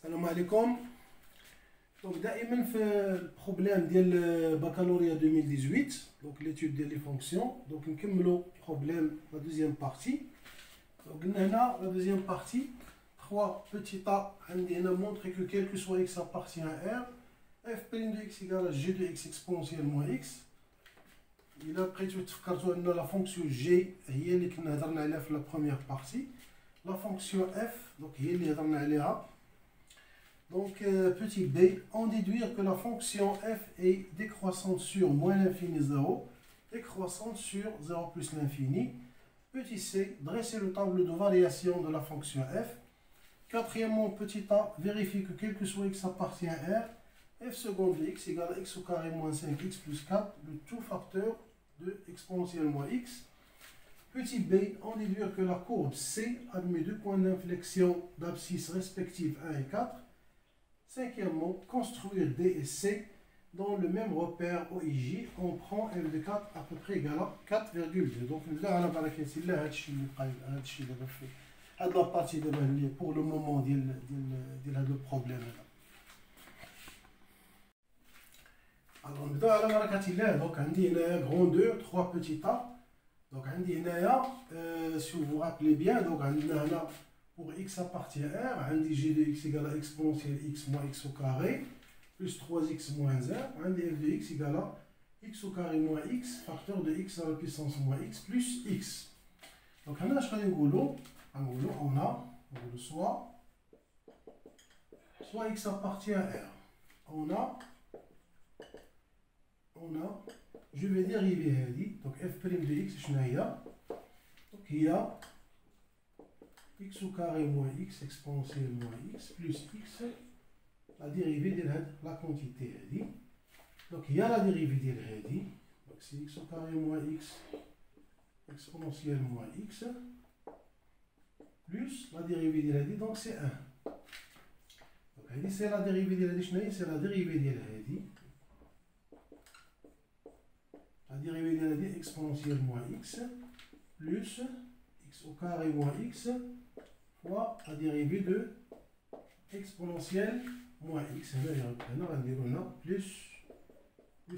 السلام عليكم. دونك دائما في البروبليم ديال بكالوريا 2018 دونك ليتود ديال لي فونكسيون دونك نكملوا بروبليم لا دوزيام بارتي. دونك قلنا هنا لا دوزيام بارتي 3 petits a عندي هنا montrer que quel que soit x appartient à R f' de x égale à g de x exponentielle moins x. إلا بقيتو تفكرتوا أن لا فونكسيون جي هي اللي كنا هضرنا عليها في لا بروميير بارتي، لا فونكسيون اف دونك هي اللي هضرنا عليها. Donc, petit b, en déduire que la fonction f est décroissante sur moins l'infini 0, décroissante sur 0 plus l'infini. Petit c, dresser le tableau de variation de la fonction f. Quatrièmement, petit a, vérifie que quel que soit x appartient à R, f seconde de x égale à x au carré moins 5x plus 4, le tout facteur de exponentielle moins x. Petit b, en déduire que la courbe C admet deux points d'inflexion d'abscisse respective 1 et 4. Cinquièmement, construire D et C dans le même repère OIJ, on prend f de 4 à peu près égal à 4,2. Donc, nous avons la barquette là, la partie de pour le moment de problème. Alors, nous avons la barquette là, donc on dit grand 2, 3 petits a. Donc, on dit si vous vous rappelez bien, donc on a pour x appartient à R, on dit g de x égale à exponentielle x moins x au carré, plus 3x moins 1, on dit f de x égale à x au carré moins x, facteur de x à la puissance moins x, plus x. Donc, on a soit x appartient à R. On a, je vais dériver, donc f' de x, donc il y a x au carré moins x exponentielle moins x plus x, la dérivée de la quantité. Donc il y a la dérivée de donc c'est x au carré moins x exponentielle moins x plus la dérivée de donc c'est 1. Donc c'est la dérivée de c'est la dérivée de la dérivée de exponentielle moins x plus x au carré moins x fois la dérivée de exponentielle moins x. Là, on va dire plus 1.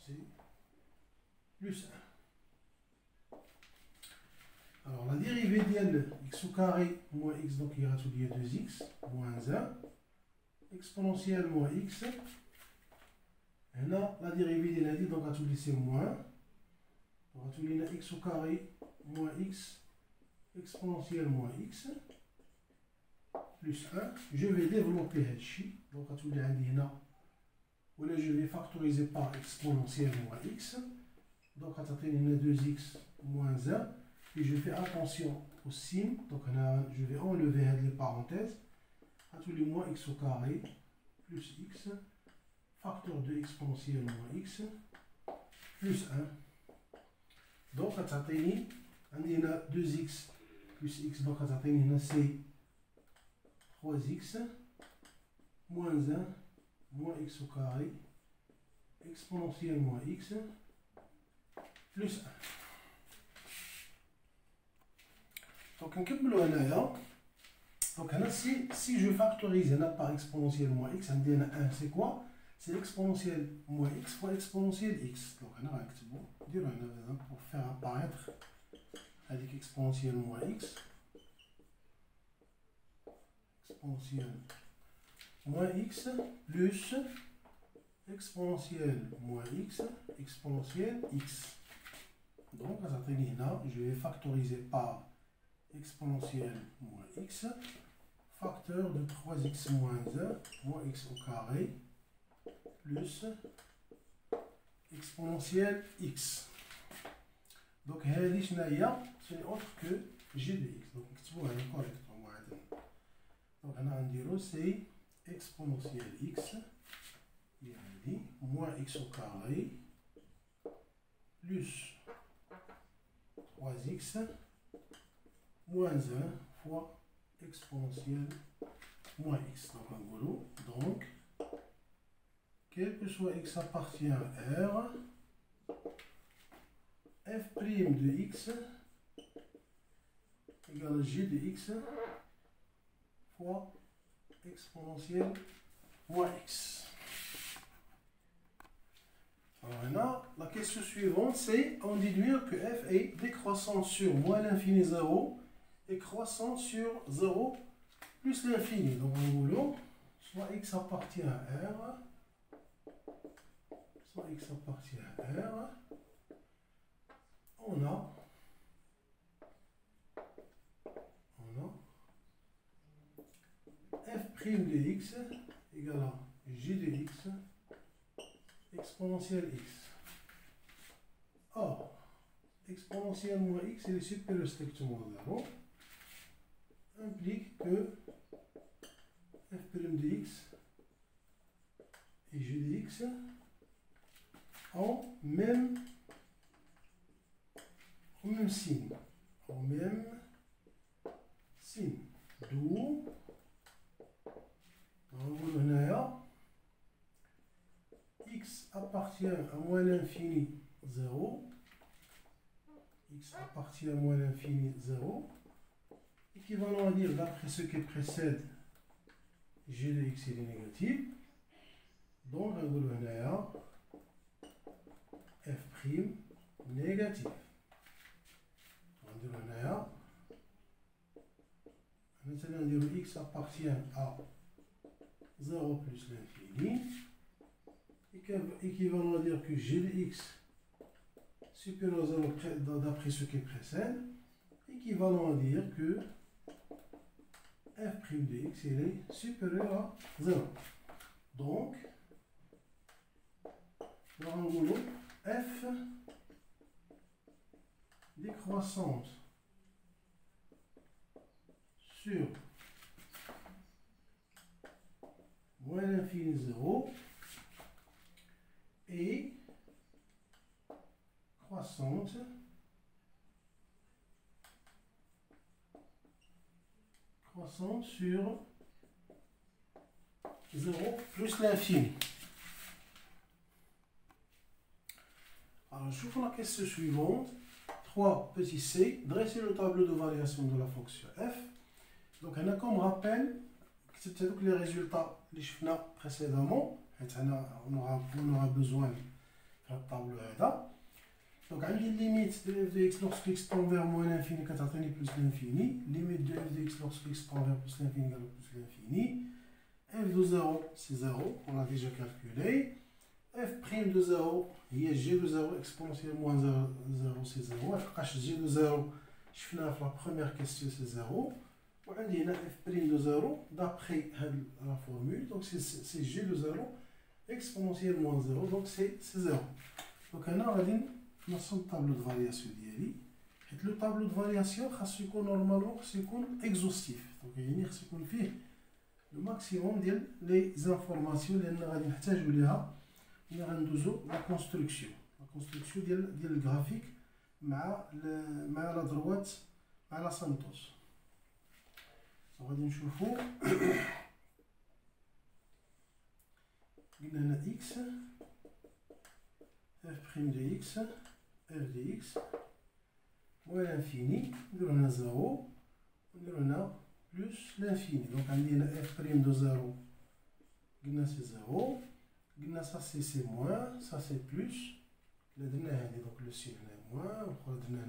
C'est plus 1. Alors, la dérivée de x au carré moins x, donc il y aura tout lié 2x moins 1, exponentielle moins x. Et là, la dérivée de la dit, donc à tout c'est moins. On va tout lier x au carré moins x exponentielle moins x plus 1. Je vais développer H. Donc, à tout les là, je vais factoriser par exponentielle moins x. Donc, à tout 2x moins 1. Et je fais attention au signe. Donc, je vais enlever les parenthèses. À tout les moins x au carré plus x. Facteur de exponentielle moins x plus 1. Donc, à tout on a 2x plus x, donc à c'est 3x moins 1 moins x au carré exponentielle moins x plus 1. Donc on si je factorise par exponentielle moins x, on dit 1, c'est quoi? C'est exponentielle moins x fois exponentielle x. Donc on a pour faire apparaître avec exponentielle moins x, exponentielle moins x plus exponentielle moins x, exponentielle x. Donc, à cette là, je vais factoriser par exponentielle moins x, facteur de 3x moins 1, moins x au carré, plus exponentielle x. Donc, c'est autre que g de x. Donc, correctement. Donc, on a un dire c'est exponentielle x, moins x au carré, plus 3x, moins 1 fois exponentielle moins x. Donc, quel que soit x appartient à R, f' de x égale g de x fois exponentielle moins x. Alors maintenant, la question suivante, c'est en déduire que f est décroissante sur moins l'infini 0 et croissante sur 0 plus l'infini. Donc en gros, soit x appartient à R, soit x appartient à R, on a f' de x égale à j de x exponentielle x. Or, exponentielle moins x est supérieure strictement à 0, implique que f' de x et j de x ont même signe. D'où x appartient à moins l'infini 0, x appartient à moins l'infini 0, équivalent à dire d'après ce qui précède g de x est négatif, donc on a f' négatif. Maintenant, on dit x appartient à 0 plus l'infini, équivalent à dire que g de x supérieur à 0 d'après ce qui précède, équivalent à dire que f' de x est supérieur à 0. Donc, dans un boulot, f décroissante sur moins l'infini 0 et croissante sur 0 plus l'infini. Alors, je vous la question suivante. 3 petits c, dresser le tableau de variation de la fonction f. Donc, on a comme rappel, c'est peut-être les résultats que nous avons précédemment, on aura besoin de faire le tableau là. Donc, on a une limite de f de x lorsque x tend vers moins l'infini, plus l'infini, limite de f de x lorsque x tend vers plus l'infini, plus l'infini. F de 0, c'est 0, on l'a déjà calculé. F' de 0, il y a g de 0 exponentielle moins 0, c'est 0. G de 0, je fais la première question, c'est 0. On a f' de 0 d'après la formule, donc c'est g de 0 exponentielle moins 0, donc c'est 0. Donc on a le tableau de variation. Le tableau de variation, normalement, c'est exhaustif. Donc il y a le maximum des informations que nous avons la construction. La construction du graphique à la droite, à la Santos. On va نشوفوا قلنا x f' de x f de x moins l'infini نديرو 0 نديرو plus l'infini. Donc عندنا f' de 0 قلنا c'est 0, قلنا ça c'est moins, ça c'est plus, donc le signe est moins,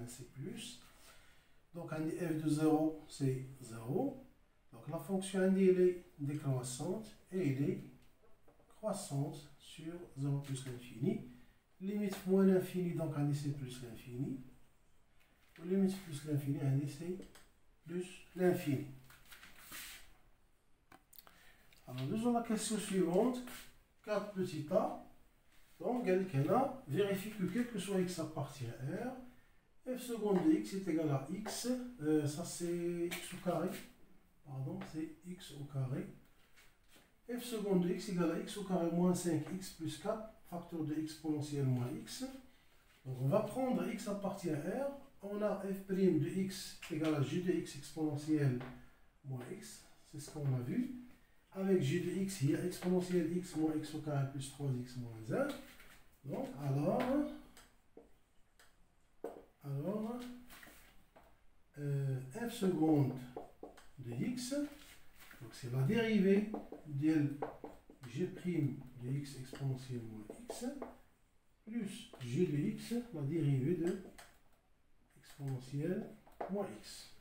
c'est plus. Donc on dit f de 0 c'est 0. Donc la fonction elle est décroissante et elle est croissante sur 0 plus l'infini. Limite moins l'infini, donc on dit c'est plus l'infini. Limite plus l'infini, on dit c'est plus l'infini. Alors nous avons la question suivante. 4 petits a. Donc quelqu'un vérifie que quel que soit x appartient à R, f seconde de x est égal à x, ça c'est x au carré, pardon, c'est x au carré. F seconde de x égale à x au carré moins 5x plus 4, facteur de exponentielle moins x. Donc on va prendre x appartient à R, on a f' de x égale à j de x exponentielle moins x, c'est ce qu'on a vu. Avec j de x, il y a exponentielle x moins x au carré plus 3x moins 1. Donc alors f seconde de x, donc c'est la dérivée de g' de x exponentielle moins x plus g de x, la dérivée de exponentielle moins x.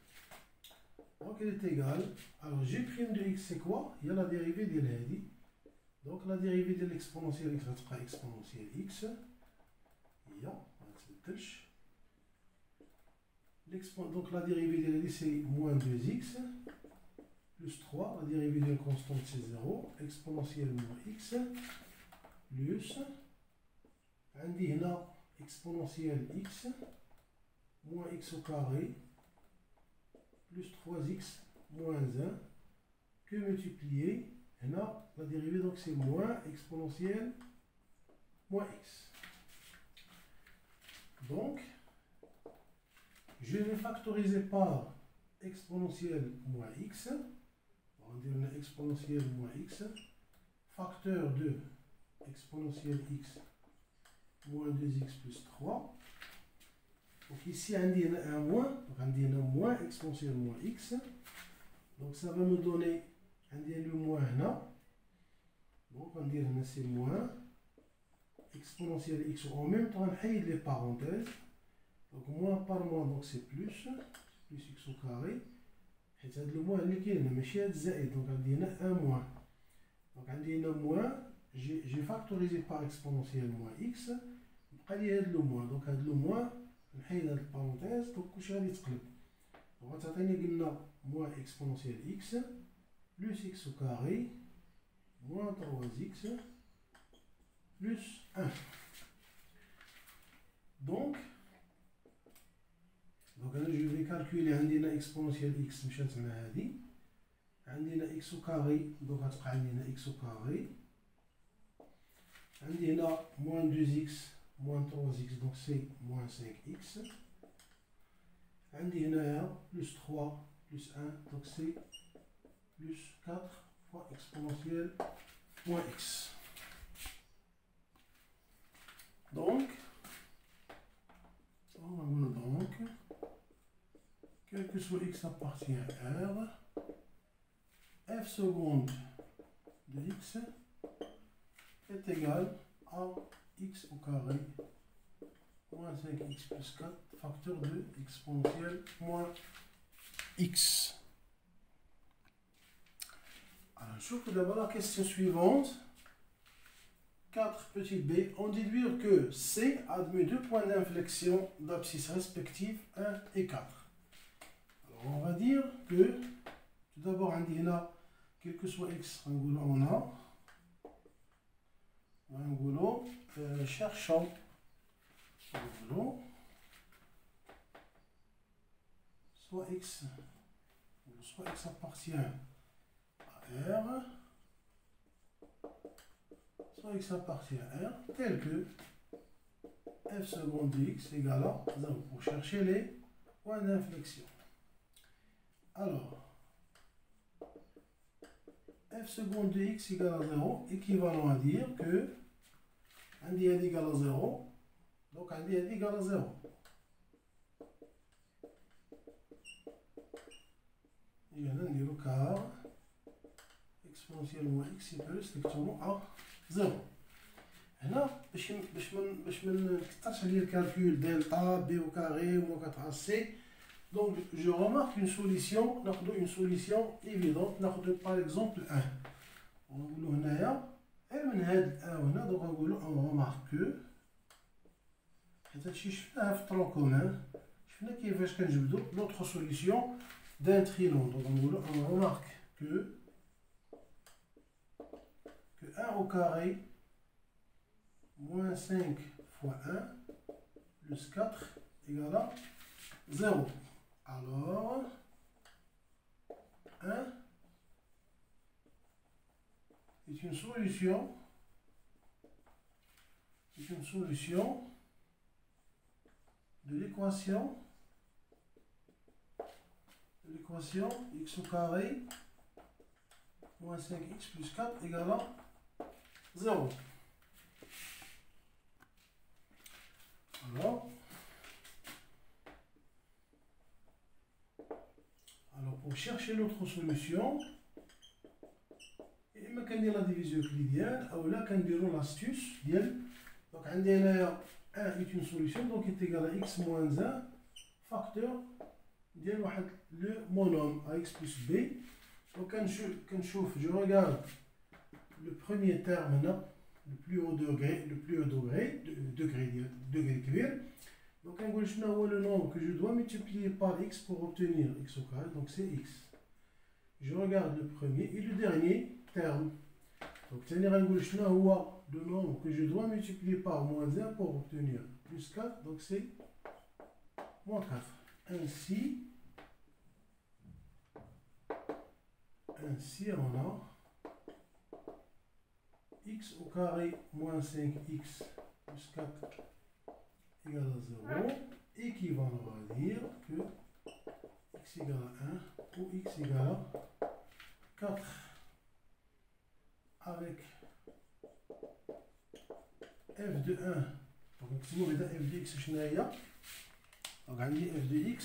Donc elle est égale, alors g' de x c'est quoi? Il y a la dérivée de l'hédi. Donc la dérivée de l'exponentielle x sera exponentielle x. Donc la dérivée de l'hédi c'est moins 2x plus 3. La dérivée d'une constante c'est 0. Exponentielle moins x plus عندي هنا exponentielle x moins x au carré plus 3x moins 1 que multiplier هنا la dérivée donc c'est moins exponentielle moins x. Donc je vais factoriser par exponentielle moins x. On va dire exponentielle moins x facteur de exponentielle x moins 2x plus 3. Donc ici, on dit un moins, donc on dit un moins exponentielle moins x. Donc ça va me donner, on dit le moins là. Donc on dit c'est moins exponentielle x. En même temps, on fait les parenthèses. Donc moins par moins, donc c'est plus x au carré. Et c'est le moins qui est donc on dit un moins. Donc on dit un moins, j'ai factorisé par exponentielle moins x. Il y a le moins, donc le moins, on a la parenthèse, donc je vais le on va dire moins exponentielle x plus x au carré moins 3x plus 1. Donc je vais calculer عندنا exponentielle x مشات مع هذه عندنا x au carré donc غتبقى عندنا x au carré عندي هنا moins 2x moins 3x donc c'est moins 5x عندي هنايا plus 3 plus 1 donc c'est plus 4 fois exponentielle moins x. Donc quel que soit x appartient à R, f seconde de x est égal à x au carré moins 5x plus 4 facteur de exponentielle moins x. Alors, je trouve que d'abord la question suivante. 4 petit b, on déduire que C admet deux points d'inflexion d'abscisse respective 1 et 4. Alors on va dire que tout d'abord on dit là, quel que soit x, on a cherchant soit x appartient à R, soit x appartient à R, tel que f seconde de x égale à 0 pour chercher les points d'inflexion. Alors, f seconde de x égale à 0, équivalent à dire que un d est égal à 0, donc un d est égal à 0. Il y a un car exponentielle moins x égale strictement à 0. هنا باش ما نكثرش عليا الكالكول دلتا بي au carré moins 4 ac. Donc je remarque une solution, une solution évidente. Par exemple 1. On va donc on remarque que tronc commun. L'autre solution d'un trilon. Donc on remarque que 1 au carré moins 5 fois 1 plus 4 égale à 0. Alors 1 est une solution de l'équation x au carré moins 5x plus 4 égale à 0. Alors pour chercher l'autre solution, اما كندير لا ديفيزيون كليديان اولا كنديرو لاستيوس ديال دونك عندي هنايا 1 est une solution donc est égal à x moins 1 facteur ديال واحد لو مونوم a x plus b donc كنشوف je regarde le premier terme هنا le plus haut degré كبير donc كنقول شنو هو le nombre que je dois multiplier par x pour obtenir x au carré donc c'est x. Je regarde le premier et le dernier terme. Donc, le nombre que je dois multiplier par moins 1 pour obtenir plus 4. Donc, c'est moins 4. Ainsi, on a x au carré moins 5x plus 4 égale à 0. Équivalent à dire que x égale à 1 ou x égale à 4 avec f de 1 donc نكتبو بعدا f de x شنو هي donc عندي f de x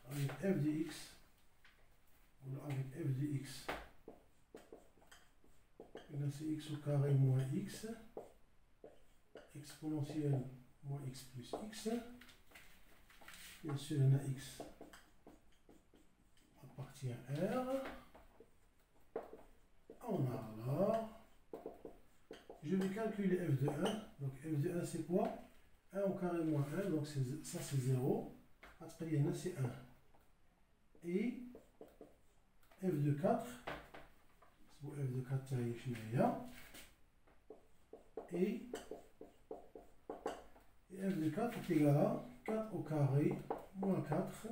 avec f de x ولا avec f de x là c'est x au carré moins x exponentielle moins x plus x bien sûr on a x appartient à R. On a alors, je vais calculer f de 1. Donc f de 1 c'est quoi? 1 au carré moins 1, donc ça c'est 0. Après c'est 1. Et f de 4, c'est pour f de 4 et f de 4 est égal à 4 au carré moins 4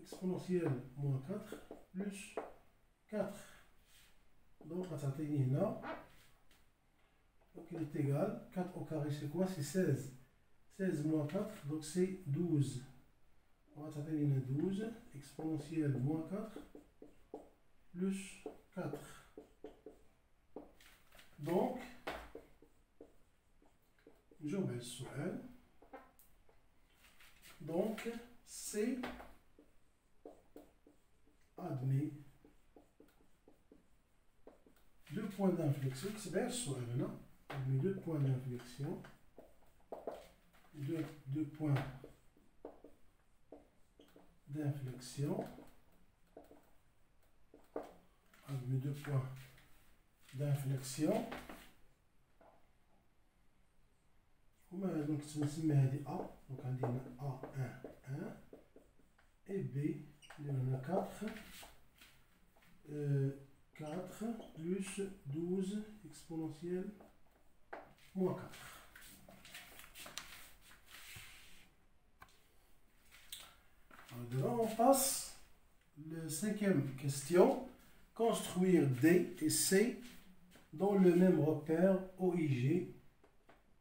exponentielle moins 4 plus 4. Donc, il est égal, 4 au carré c'est quoi? C'est 16. 16 moins 4, donc c'est 12. On va taper 12, exponentielle moins 4 plus 4. Donc, je mets le sujet. Donc, c'est admis deux points d'inflexion, c'est bien ce là, admis deux points d'inflexion, deux points d'inflexion, admis deux points d'inflexion. Donc نسميها هذه A, donc عندنا A1 1 et B on a 4 plus 12 exponentielle moins 4. Alors, on passe la cinquième question. Construire D et C dans le même repère OIG.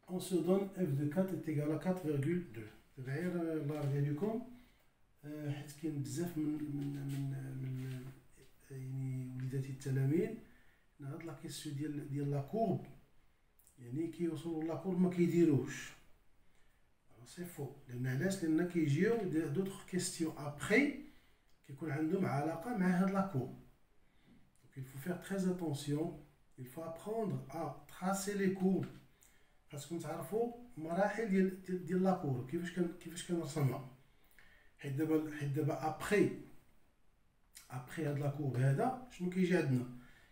On se donne f de 4 est égal à 4,2. غير الله يرضي عليكم حيت كاين بزاف من يعني وليداتي التلاميذ هاد لا كيسيون ديال لا كورب يعني كيوصلوا لا كورب ما كيديروش سي فو لان علاش لان كيجيو دوطخ كيستيون ابخي كيكون عندهم علاقه مع هاد لا كورب دونك il faut faire très attention il faut apprendre à tracer les courbes خاصكم تعرفوا مراحل ديال لا كورب كيفاش كنرسمها حيت دابا ابخي هاد لا كورب هذا شنو كيجي عندنا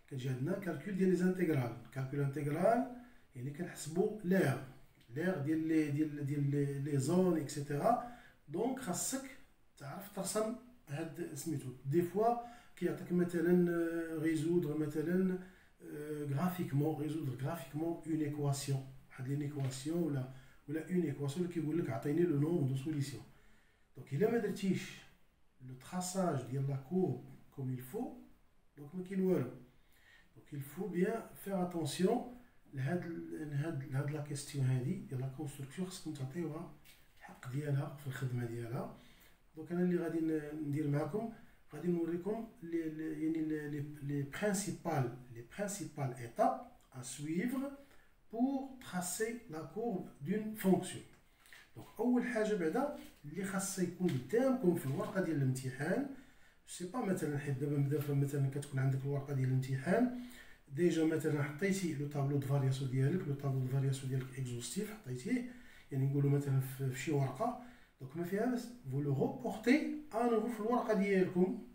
كتجي عندنا كالكول ديال لي زانتيغرال كالكول انتيغرال يعني كنحسبوا لير ديال لي زون اكسيتيرا دونك خاصك تعرف ترسم هاد سميتو دي فوا كيعطيك مثلا ريزودر مثلا غرافيكمون اون ايكواسيون واحد لين ايكواسيون ولا اون ايكواسيون اللي كيقول لك عطيني لو نومبر دو سوليسيون دونك الا ما درتيش لو تراساج ديال لا كورب كوم il faut دونك ما كاين والو دونك il faut bien faire attention لهاد لا كيستيون هادي ديال لا كونستركسيون خصكم تعطيوها الحق ديالها في الخدمه ديالها دونك انا اللي غادي ندير معكم غادي نوريكم les principales étapes à suivre pour tracer la courbe d'une fonction. Donc اول حاجه بعدا اللي خاصها يكون قدامكم في الورقه ديال الامتحان سي با مثلا حيت دابا مثلا كتكون عندك الورقه ديال الامتحان ديجا مثلا حطيتي لو طابلو دو فارياسيون ديالك، لو طابلو دو فارياسيون ديالك اكزوستيف حطيتيه، يعني نقولوا مثلا في شي ورقه، دونك ما فيها باس فو لو روبورتي انوفو في الورقه ديالكم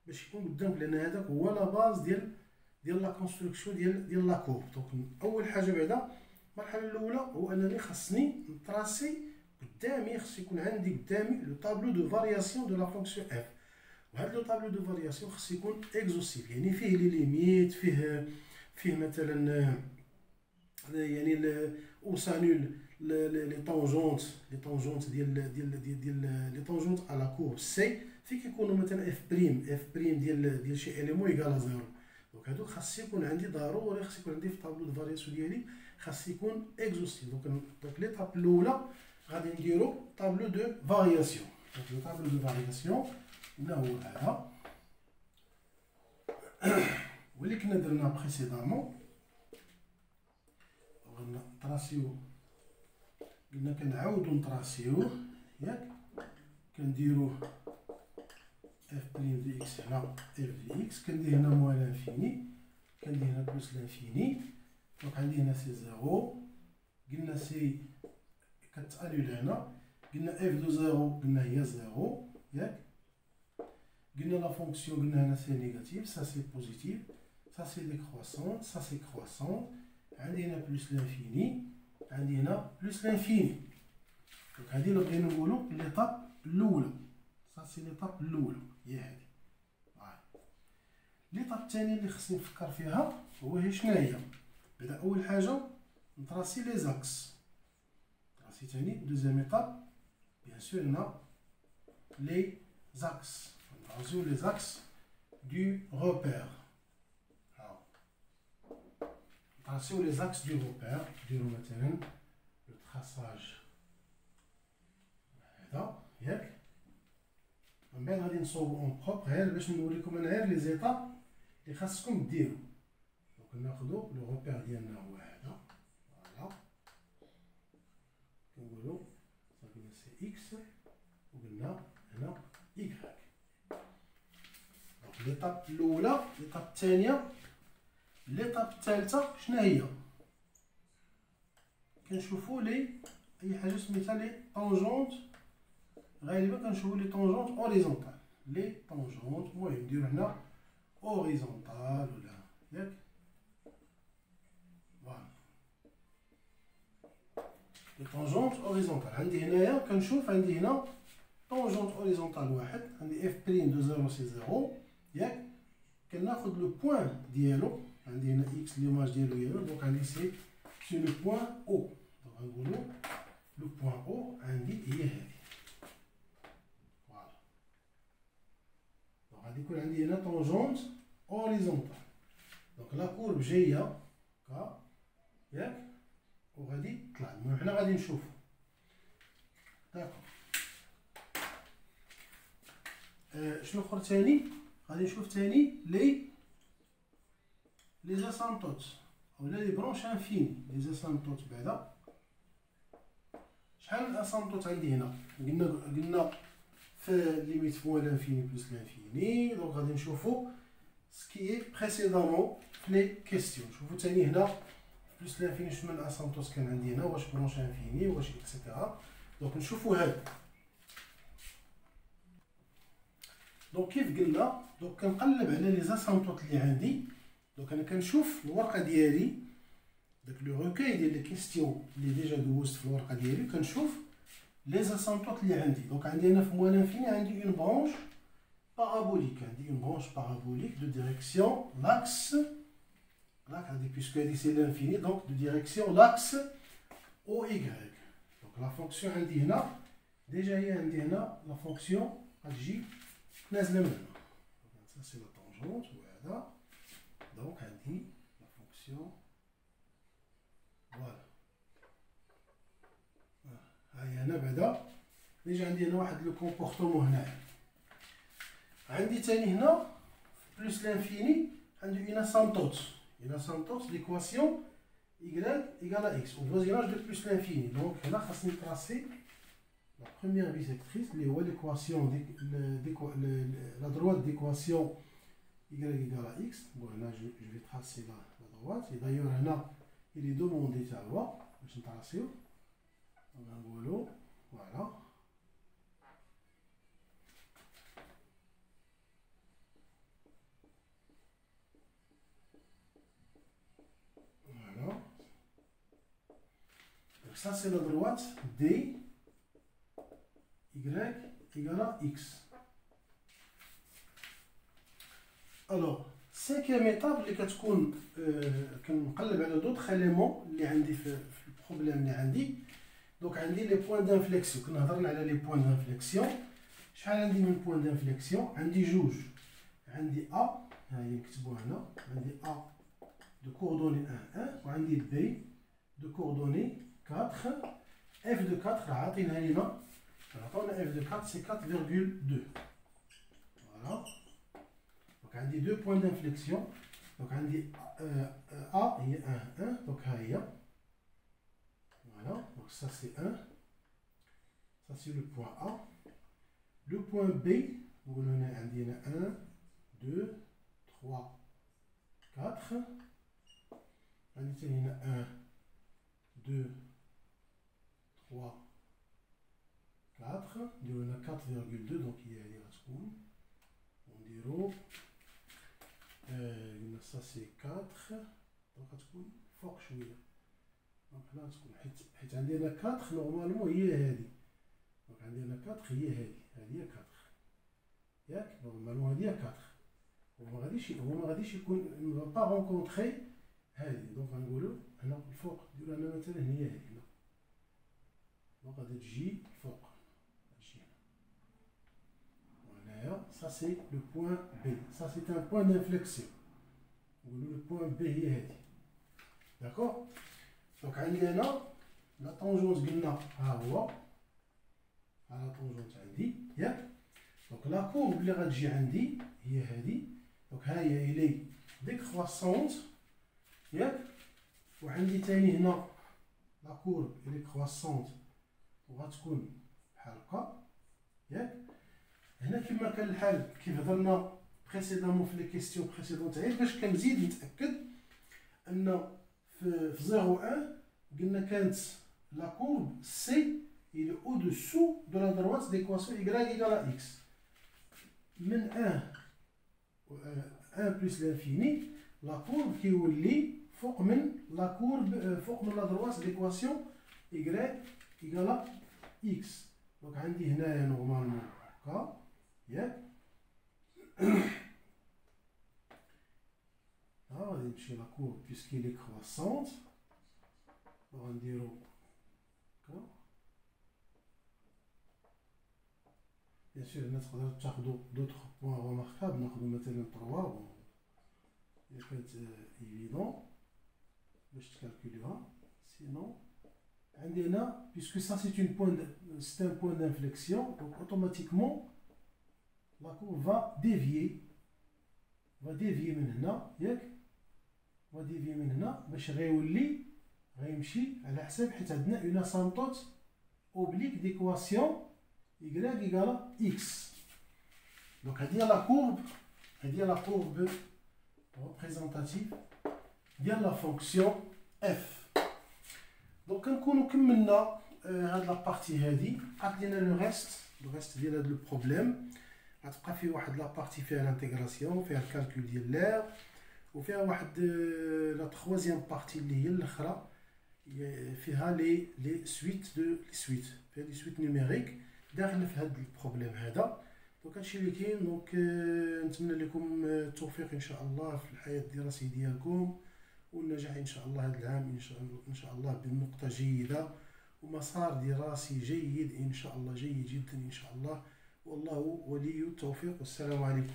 باش يكون قدامك، لان هذاك هو لا باز ديال لا كونستركسيون ديال لا كور. دونك اول حاجه بعدا المرحله الاولى هو انني خاصني نطراسي قدامي، خص يكون عندي قدامي لو طابلو دو فارياسيون دو لا فونكسيون اف، وهذا لو طابلو دو فارياسيون خص يكون اكزوستيف، يعني فيه لي ليميت، فيه مثلا يعني او سانول لي طونجونت ديال لي طونجونت على كور سي، فين كيكونوا مثلا اف بريم ديال شي اليمون ايكال زيرو. دونك هادو خاص يكون عندي ضروري، خاص يكون عندي في الطابلو دو فارياسيون ديالي خاص يكون اكزوستيف. دونك ليطاب الاولى غادي نديرو طابلو دو فارياسيون. دونك لو طابلو دو فارياسيون هنا هو هذا واللي كنا درنا بريسيدامون. نطراسيو، قلنا كنعاودو نطراسيوه ياك، كنديرو اف بريم دي اكس هنا اف دي اكس، كندير هنا موان لانفيني، كندير هنا بلس لانفيني. دونك عندي هنا سي زيرو، قلنا سي كتانول هنا، قلنا اف دو زيرو قلنا هي زيرو ياك، قلنا لا فونكسيون قلنا هنا سي نيجاتيف، سا سي بوزيتيف، سا سي ديكرواسون، سا سي كرواسون، عندي هنا بلس لانفيني، عندي هنا بلس لانفيني. دونك هادي اللي بغينا نقولو ليطاب الاولى، سا سي ليطاب الاولى هي هادي. ليطاب الثانيه اللي خصني نفكر فيها هو هي شناهي. بعدا اول حاجه نطراسي لي زاكس، نطراسي ثاني دوزيام ايطاب بيان سور هنا لي زاكس، نطراسيو لي زاكس دو روبير. نطراسيو لي زاكس دو روبير، نديرو مثلا لو تراساج هذا ياك، من بعد غادي نصوبو اون بروبر غير باش نوريكم انا غير لي زيتاب اللي خاصكم ديرو. دونك ناخدو لو روبير ديالنا هو هذا، فوالا كنقولو صافي سي اكس وقلنا هنا يكغيك. دونك ليطاب الاولى، ليطاب الثانيه، ليطاب الثالثه شنو هي؟ كنشوفو لي اي حاجه سميتها لي طونجونت، غالبا كنشوفو لي طونجونت اوريزونتال، لي طونجونت المهم نديرو هنا اوريزونتال ولا ياك، فوالا لي طونجونت اوريزونتال. عندي هنايا كنشوف عندي هنا طونجونت اوريزونتال واحد، عندي اف بريم دو زيرو سي زيرو ياك، كناخد لو بوين ديالو، عندي هنا اكس ليماج ديالو هي، دونك عندي سي لو بوين او، دونك غنقولو لو بوين او عندي هي هادي، فوالا. دونك غادي يكون عندي هنا طونجونت اوريزونتال، دونك لا كورب جايه هكا ياك وغادي تطلع. المهم حنا غادي نشوفو داكوغ. شنو اخر تاني غادي نشوف تاني لي زاسامبتوت اولا لي برونش انفيني. لي زاسامبتوت بعدا شحال الاسامبتوت عندي هنا؟ قلنا في ليميت فوا لانفيني بلس لانفيني. دونك غادي نشوفو سكي بريسيدامون في لي كيستيون، نشوفو تاني هنا بلس لانفيني شنو من الاسامبتوت كان عندي هنا، واش برونش انفيني واش اكسيتيرا. دونك نشوفو هاد. دونك كيف قلنا، دونك كنقلب على لي زاسامبتوت اللي عندي. دونك انا كنشوف الورقه ديالي، داك لو روكاي ديال لي كيستيون اللي ديجا دوزت في الورقه ديالي، كنشوف لي زاسامبتوت اللي عندي. دونك عندي هنا في موان انفيني عندي اون برونش بارابوليك، عندي اون برونش بارابوليك دو ديريكسيون لاكس، لاك هادي بيسكو هادي سي لانفيني، دونك دو ديريكسيون لاكس او ايكغيك. دونك لا فونكسيون عندي هنا ديجا هي عندي هنا لا فونكسيون غتجي نازله من هنا، سا سي لا طونجونت وهذا. دونك عندي لا فونكسيون فوالا، هاهي هنا بعدا ديجا عندي هنا واحد لو كومبورتمون هنايا. عندي تاني هنا بلس لانفيني عندي اون اسامبتوت ليكواسيون y égale à x au voisinage de plus l'infini. Donc هنا خاصني tracer la première bisectrice اللي هو l'équation la droite d'équation y égale à x. Bon, là, je vais tracer la droite. Et d'ailleurs, là, il est demandé de voir. Je vais tracer. Voilà. Voilà. Donc ça, c'est la droite D, Y égale à X. Alors, cinquième étape اللي كتكون كنقلب على d'autres éléments اللي عندي في البروبليم اللي عندي. دونك عندي لي بوين دانفليكسيون. كنا هضرنا على لي بوين دانفليكسيون. شحال عندي من بوين دانفليكسيون؟ عندي جوج. عندي A، ها هي نكتبوها هنا. عندي A de coordonnées 1 1 وعندي B de coordonnées 4. F de 4 عاطينها لينا. عطاونا F de 4 c'est 4,2. Voilà. Donc عندي deux points d'inflexion. Donc عندي A هي 1 1. Donc ها هي. Voilà. Donc ça c'est 1. Ça c'est le point A. Le point B, on a 1, 2, 3, 4. On a 1, 2, 3, 4. On a 4,2. Donc il y a les rascounes. On dirait. Ça c'est 4. Donc rascoune. Fort chouïa. Donc là rascoune. حيت عندنا 4 normalement هي هذه. Donc عندنا 4 هي هذه. هذه 4. ياك نورمالمون هذه 4. هو ما غاديش يكون ما با رونكونطري هذه. دونك غنقولوا هنا الفوق ديروا لنا مثلا هي هذه هنا. دونك غادي تجي الفوق. تجي هنا. هنايا ça c'est le point B. Ça c'est un point d'inflexion. نقولوا le point B هي هذه. داكور. دونك عندنا لا طونجونس قلنا ها هو. ها لا طونجونس عندي ياك. دونك لا كورب اللي غتجي عندي هي هذه. دونك ها هي إلي ديكرواسونت ياك. وعندي تاني هنا لا كورب إلي كرواسونت وغتكون بحال هكا ياك. هنا كما كان الحال كيف هضرنا بريسيدامون في لي كيستيون بريسيدونت غير باش كنزيد نتأكد أن في 0,1 قلنا كانت لا كورب سي il est au-dessous de la droite d'équation y égale à x. من 1 plus l'infini, la courbe qui est فوق من la courbe فوق من la droite d'équation y égale à x. Donc عندي هنايا نورمالمون هكا ياك. غادي نمشي لا كورب puisqu'il est croissante. غنديرو هكا. Bien sûr, il y a d'autres points remarquables. Nous avons 3. C'est évident. Je te calculerai. Sinon, puisque ça c'est un point d'inflexion, donc automatiquement la courbe va dévier. Va dévier maintenant. Va dévier maintenant. باش غيولي غيمشي على حساب حيت عندنا une asymptote oblique d'équation y égale à x. Donc, il y a la courbe représentative de la fonction f. Donc, nous avons la partie هذه. عطينا le reste ديال هذا le problème. غتبقى فيه واحد la partie فيها l'intégration, فيها le calcul ديال l'air, وفيها واحد la troisième partie اللي هي الاخرى فيها les suites فيها les suites numériques داخل في هذا البروبليم هذا. دونك هادشي اللي كاين. دونك نتمنى لكم التوفيق ان شاء الله في الحياه الدراسيه ديالكم والنجاح ان شاء الله هذا العام ان شاء الله بنقطه جيده ومسار دراسي جيد ان شاء الله جيد جدا ان شاء الله. والله ولي التوفيق والسلام عليكم.